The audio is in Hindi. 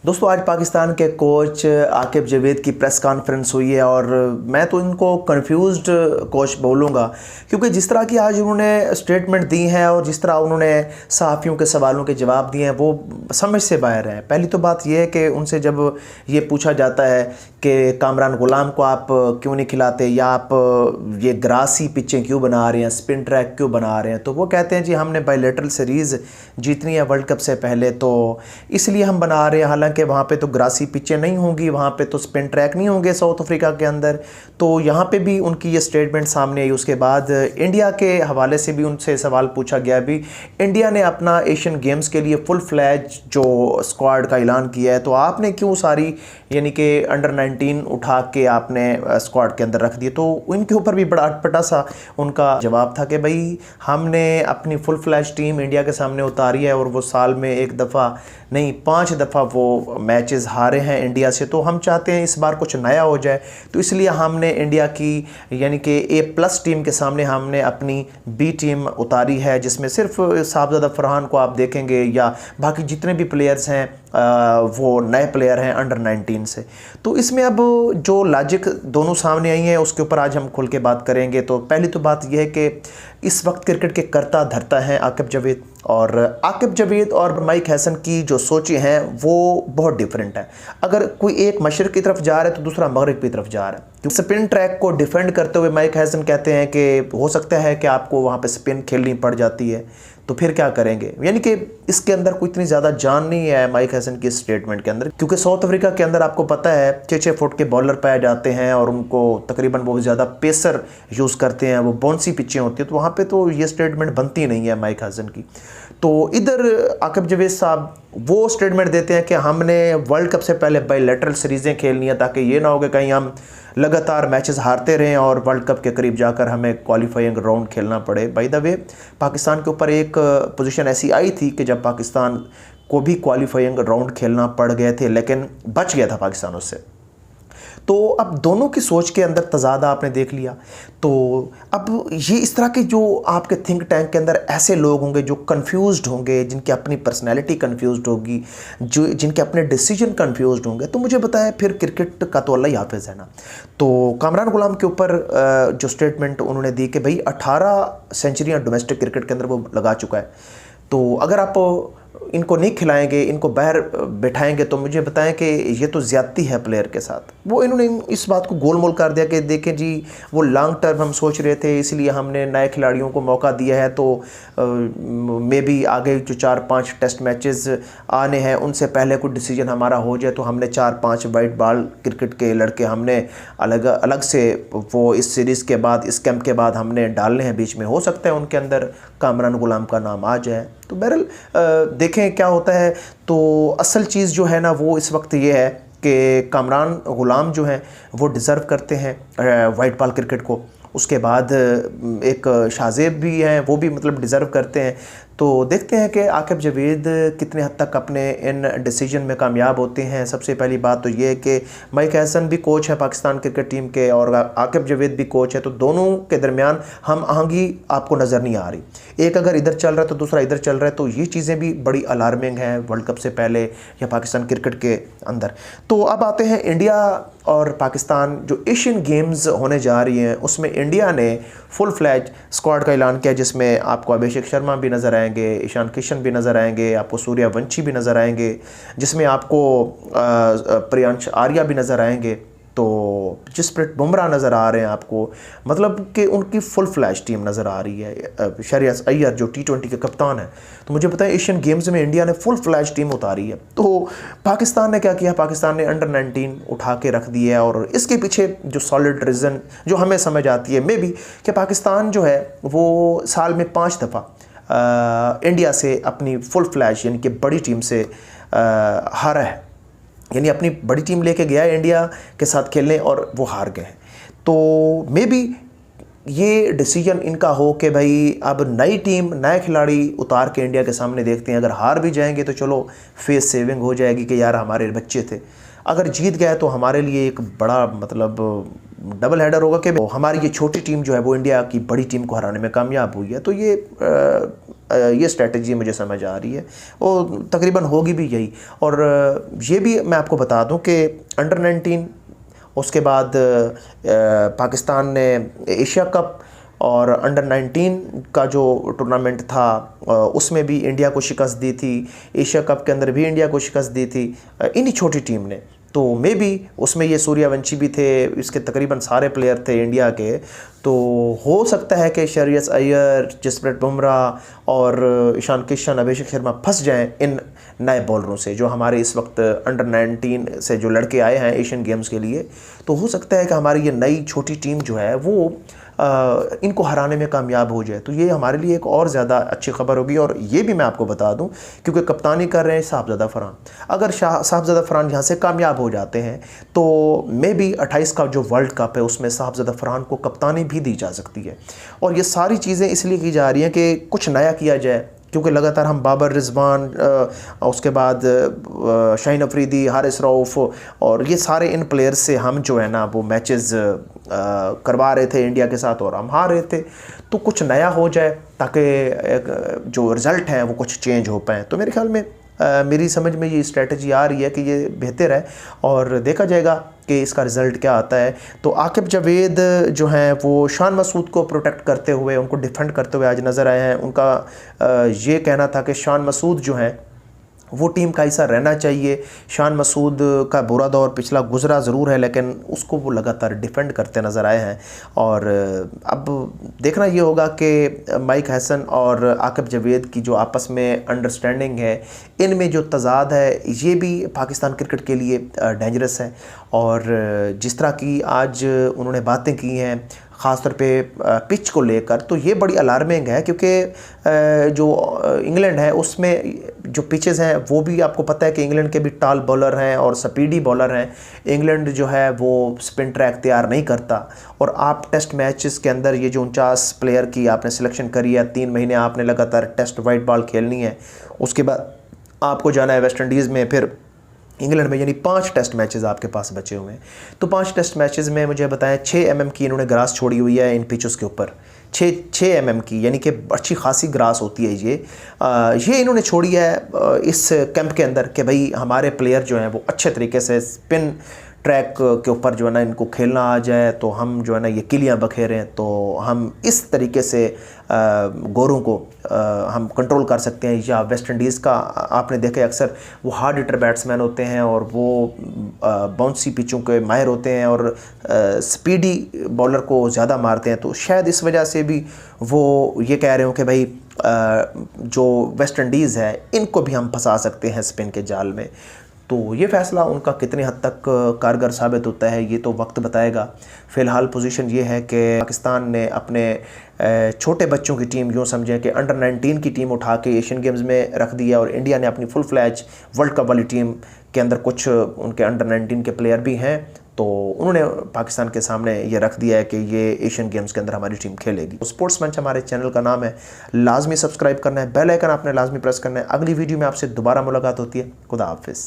दोस्तों आज पाकिस्तान के कोच आकिब जावेद की प्रेस कॉन्फ्रेंस हुई है और मैं तो इनको कंफ्यूज्ड कोच बोलूँगा, क्योंकि जिस तरह की आज उन्होंने स्टेटमेंट दी है और जिस तरह उन्होंने सहाफ़ियों के सवालों के जवाब दिए हैं वो समझ से बाहर हैं। पहली तो बात यह है कि उनसे जब ये पूछा जाता है कि कामरान गुलाम को आप क्यों नहीं खिलाते या आप ये ग्रासी पिचें क्यों बना रहे हैं, स्पिन ट्रैक क्यों बना रहे हैं, तो वो कहते हैं जी हमने बायलैटरल सीरीज़ जीतनी है वर्ल्ड कप से पहले तो इसलिए हम बना रहे हैं। हालांकि वहाँ पे तो ग्रासी पिचें नहीं होंगी, वहाँ पे तो स्पिन ट्रैक नहीं होंगे साउथ अफ्रीका के अंदर। तो यहाँ पे भी उनकी ये स्टेटमेंट सामने आई। उसके बाद इंडिया के हवाले से भी उनसे सवाल पूछा गया। भी इंडिया ने अपना एशियन गेम्स के लिए फुल फ्लैज जो स्क्वाड का ऐलान किया है, तो आपने क्यों सारी यानी कि अंडर 19 उठा के आपने स्क्वाड के अंदर रख दिए। तो इनके ऊपर भी बड़ा अटपटा सा उनका जवाब था कि भाई हमने अपनी फुल फ्लैश टीम इंडिया के सामने उतारी है और वो साल में एक दफ़ा नहीं 5 दफ़ा वो मैचेस हारे हैं इंडिया से, तो हम चाहते हैं इस बार कुछ नया हो जाए। तो इसलिए हमने इंडिया की यानी कि A+ टीम के सामने हमने अपनी B टीम उतारी है, जिसमें सिर्फ साहबजादा फरहान को आप देखेंगे या बाकी जितने भी प्लेयर्स हैं वो नए प्लेयर हैं अंडर 19 से। तो इसमें अब जो लॉजिक दोनों सामने आई हैं उसके ऊपर आज हम खुल के बात करेंगे। तो पहली तो बात यह है कि इस वक्त क्रिकेट के करता धरता हैं आकिब जावेद, और आकिब जावेद और माइक हैसन की जो सोचें हैं वो बहुत डिफरेंट है। अगर कोई एक मशरक़ की तरफ जा रहा है तो दूसरा मगरिब की तरफ जा रहा है। क्योंकि स्पिन ट्रैक को डिफेंड करते हुए माइक हैसन कहते हैं कि हो सकता है कि आपको वहाँ पे स्पिन खेलनी पड़ जाती है, तो फिर क्या करेंगे। यानी कि इसके अंदर कोई इतनी ज़्यादा जान नहीं है माइक हैसन की स्टेटमेंट के अंदर, क्योंकि साउथ अफ्रीका के अंदर आपको पता है 6-6 फुट के बॉलर पाए जाते हैं और उनको तकरीबन बहुत ज़्यादा पेसर यूज़ करते हैं, वो बाउंसी पिचें होती हैं, तो वहाँ पे तो ये स्टेटमेंट बनती नहीं है माइक हैसन की। तो इधर आकिब जावेद साहब वो स्टेटमेंट देते हैं कि हमने वर्ल्ड कप से पहले बायलैटरल सीरीज़ें खेलनी है ताकि ये ना हो कि कहीं हम लगातार मैचेस हारते रहें और वर्ल्ड कप के करीब जाकर हमें क्वालिफाइंग राउंड खेलना पड़े। बाय द वे पाकिस्तान के ऊपर एक पोजीशन ऐसी आई थी कि जब पाकिस्तान को भी क्वालिफाइंग राउंड खेलना पड़ गए थे, लेकिन बच गया था पाकिस्तान उससे। तो अब दोनों की सोच के अंदर तज़ाद आपने देख लिया। तो अब ये इस तरह के जो आपके थिंक टैंक के अंदर ऐसे लोग होंगे जो कंफ्यूज्ड होंगे, जिनकी अपनी पर्सनैलिटी कंफ्यूज्ड होगी, जो जिनके अपने डिसीजन कंफ्यूज्ड होंगे, तो मुझे बताएं फिर क्रिकेट का तो अल्लाह ही हाफिज़ है ना। तो कामरान गुलाम के ऊपर जो स्टेटमेंट उन्होंने दी कि भाई 18 सेंचुरियाँ डोमेस्टिक क्रिकेट के अंदर वो लगा चुका है, तो अगर आप इनको नहीं खिलाएंगे, इनको बाहर बैठाएंगे, तो मुझे बताएं कि ये तो ज़्यादती है प्लेयर के साथ। वो इन्होंने इस बात को गोल मोल कर दिया कि देखें जी वो लॉन्ग टर्म हम सोच रहे थे, इसलिए हमने नए खिलाड़ियों को मौका दिया है। तो मे बी आगे जो 4-5 टेस्ट मैचेस आने हैं उनसे पहले कोई डिसीजन हमारा हो जाए, तो हमने 4-5 वाइट बॉल क्रिकेट के लड़के हमने अलग अलग से वो इस सीरीज़ के बाद, इस कैंप के बाद हमने डालने हैं बीच में। हो सकता है उनके अंदर कामरान गुलाम का नाम आ जाए। तो बहरहाल देखें क्या होता है। तो असल चीज़ जो है ना वो इस वक्त ये है कि कामरान गुलाम जो हैं वो डिज़र्व करते हैं वाइट बॉल क्रिकेट को। उसके बाद एक शाहजेब भी हैं, वो भी मतलब डिज़र्व करते हैं। तो देखते हैं कि आकिब जावेद कितने हद तक अपने इन डिसीजन में कामयाब होते हैं। सबसे पहली बात तो ये है कि माइक हैसन भी कोच है पाकिस्तान क्रिकेट टीम के और आकिब जावेद भी कोच है, तो दोनों के दरमियान हम आहंगी आपको नज़र नहीं आ रही। एक अगर इधर चल रहा है तो दूसरा इधर चल रहा है, तो ये चीज़ें भी बड़ी अलार्मिंग हैं वर्ल्ड कप से पहले या पाकिस्तान क्रिकेट के अंदर। तो अब आते हैं इंडिया और पाकिस्तान जो एशियन गेम्स होने जा रही हैं उसमें इंडिया ने फुल फ्लैज स्क्वाड का ऐलान किया, जिसमें आपको अभिषेक शर्मा भी नज़र आएंगे, ईशान किशन भी नज़र आएंगे, आपको सूर्यवंशी भी नज़र आएंगे, जिसमें आपको प्रियांश आर्या भी नज़र आएंगे, तो जसप्रीत बुमराह नज़र आ रहे हैं आपको, मतलब कि उनकी फुल फ्लैश टीम नज़र आ रही है। शरियास अय्यर जो T20 के कप्तान हैं, तो मुझे पता है एशियन गेम्स में इंडिया ने फुल फ्लैश टीम उतारी है। तो पाकिस्तान ने क्या किया, पाकिस्तान ने अंडर 19 उठा के रख दिया है। और इसके पीछे जो सॉलिड रीज़न जो हमें समझ आती है मे बी कि पाकिस्तान जो है वो साल में 5 दफ़ा इंडिया से अपनी फुल फ्लैश यानी कि बड़ी टीम से हारा है, यानी अपनी बड़ी टीम लेके गया है इंडिया के साथ खेलने और वो हार गए हैं। तो मे बी ये डिसीजन इनका हो कि भाई अब नई टीम नए खिलाड़ी उतार के इंडिया के सामने देखते हैं। अगर हार भी जाएंगे तो चलो फेस सेविंग हो जाएगी कि यार हमारे बच्चे थे, अगर जीत गए तो हमारे लिए एक बड़ा मतलब डबल हेडर होगा कि हमारी ये छोटी टीम जो है वो इंडिया की बड़ी टीम को हराने में कामयाब हुई है। तो ये स्ट्रेटजी मुझे समझ आ रही है और तकरीबन होगी भी यही। और ये भी मैं आपको बता दूं कि अंडर 19, उसके बाद पाकिस्तान ने एशिया कप और अंडर 19 का जो टूर्नामेंट था उसमें भी इंडिया को शिकस्त दी थी, एशिया कप के अंदर भी इंडिया को शिकस्त दी थी इन्हीं छोटी टीम ने। तो मे भी उसमें ये सूर्यवंशी भी थे, इसके तकरीबन सारे प्लेयर थे इंडिया के। तो हो सकता है कि श्रेयस अय्यर, जसप्रीत बुमराह और ईशान किशन, अभिषेक शर्मा फंस जाएं इन नए बॉलरों से जो हमारे इस वक्त अंडर 19 से जो लड़के आए हैं एशियन गेम्स के लिए। तो हो सकता है कि हमारी ये नई छोटी टीम जो है वो इनको हराने में कामयाब हो जाए। तो ये हमारे लिए एक और ज़्यादा अच्छी खबर होगी। और ये भी मैं आपको बता दूं, क्योंकि कप्तानी कर रहे हैं साहबजादा फरहान, अगर साहबजादा फरहान यहाँ से कामयाब हो जाते हैं तो मे बी 28 का जो वर्ल्ड कप है उसमें साहबजादा फरहान को कप्तानी भी दी जा सकती है। और ये सारी चीज़ें इसलिए की जा रही हैं कि कुछ नया किया जाए, क्योंकि लगातार हम बाबर रिजवान, उसके बाद शाहीन अफरीदी, हारिस रऊफ़ और ये सारे इन प्लेयर्स से हम जो है ना वो मैचेस करवा रहे थे इंडिया के साथ और हम हार रहे थे। तो कुछ नया हो जाए ताकि जो रिज़ल्ट हैं वो कुछ चेंज हो पाएँ। तो मेरे ख्याल में मेरी समझ में ये स्ट्रेटजी आ रही है कि ये बेहतर है और देखा जाएगा कि इसका रिज़ल्ट क्या आता है। तो आकिब जावेद जो हैं वो शान मसूद को प्रोटेक्ट करते हुए, उनको डिफेंड करते हुए आज नज़र आए हैं। उनका ये कहना था कि शान मसूद जो हैं वो टीम का हिस्सा रहना चाहिए। शान मसूद का बुरा दौर पिछला गुजरा ज़रूर है, लेकिन उसको वो लगातार डिफेंड करते नज़र आए हैं। और अब देखना ये होगा कि माइक हसन और आकिब जावेद की जो आपस में अंडरस्टैंडिंग है, इनमें जो तज़ाद है, ये भी पाकिस्तान क्रिकेट के लिए डेंजरस है। और जिस तरह की आज उन्होंने बातें की हैं ख़ासतौर पे पिच को लेकर, तो ये बड़ी अलार्मिंग है, क्योंकि जो इंग्लैंड है उसमें जो पिचेस हैं वो भी आपको पता है कि इंग्लैंड के भी टाल बॉलर हैं और स्पीडी बॉलर हैं। इंग्लैंड जो है वो स्पिन ट्रैक तैयार नहीं करता। और आप टेस्ट मैचेस के अंदर ये जो 49 प्लेयर की आपने सिलेक्शन करी है, 3 महीने आपने लगातार टेस्ट वाइट बॉल खेलनी है, उसके बाद आपको जाना है वेस्ट इंडीज़ में, फिर इंग्लैंड में, यानी 5 टेस्ट मैचेस आपके पास बचे हुए हैं। तो 5 टेस्ट मैचेस में मुझे बताएं 6 mm की इन्होंने ग्रास छोड़ी हुई है इन पिचों के ऊपर, 6 mm की, यानी कि अच्छी खासी ग्रास होती है ये इन्होंने छोड़ी है इस कैंप के अंदर कि भाई हमारे प्लेयर जो हैं वो अच्छे तरीके से स्पिन ट्रैक के ऊपर जो है ना इनको खेलना आ जाए, तो हम जो है ना ये किलियाँ बखेरें, तो हम इस तरीके से गोरों को हम कंट्रोल कर सकते हैं। या वेस्ट इंडीज़ का आपने देखा अक्सर वो हार्ड हिटर बैट्समैन होते हैं और वो बाउंसी पिचों के माहिर होते हैं और स्पीडी बॉलर को ज़्यादा मारते हैं। तो शायद इस वजह से भी वो ये कह रहे हो कि भाई जो वेस्ट इंडीज़ है इनको भी हम फंसा सकते हैं स्पिन के जाल में। तो ये फ़ैसला उनका कितने हद तक कारगर साबित होता है ये तो वक्त बताएगा। फ़िलहाल पोजीशन ये है कि पाकिस्तान ने अपने छोटे बच्चों की टीम, यूँ समझें कि अंडर 19 की टीम उठा के एशियन गेम्स में रख दिया, और इंडिया ने अपनी फुल फ्लैज वर्ल्ड कप वाली टीम के अंदर कुछ उनके अंडर 19 के प्लेयर भी हैं। तो उन्होंने पाकिस्तान के सामने ये रख दिया है कि ये एशियन गेम्स के अंदर हमारी टीम खेलेगी। स्पोर्ट्स मंच हमारे चैनल का नाम है, लाजमी सब्सक्राइब करना है, बेल आइकन आपने लाजमी प्रेस करना है। अगली वीडियो में आपसे दोबारा मुलाकात होती है। खुदा हाफिज़।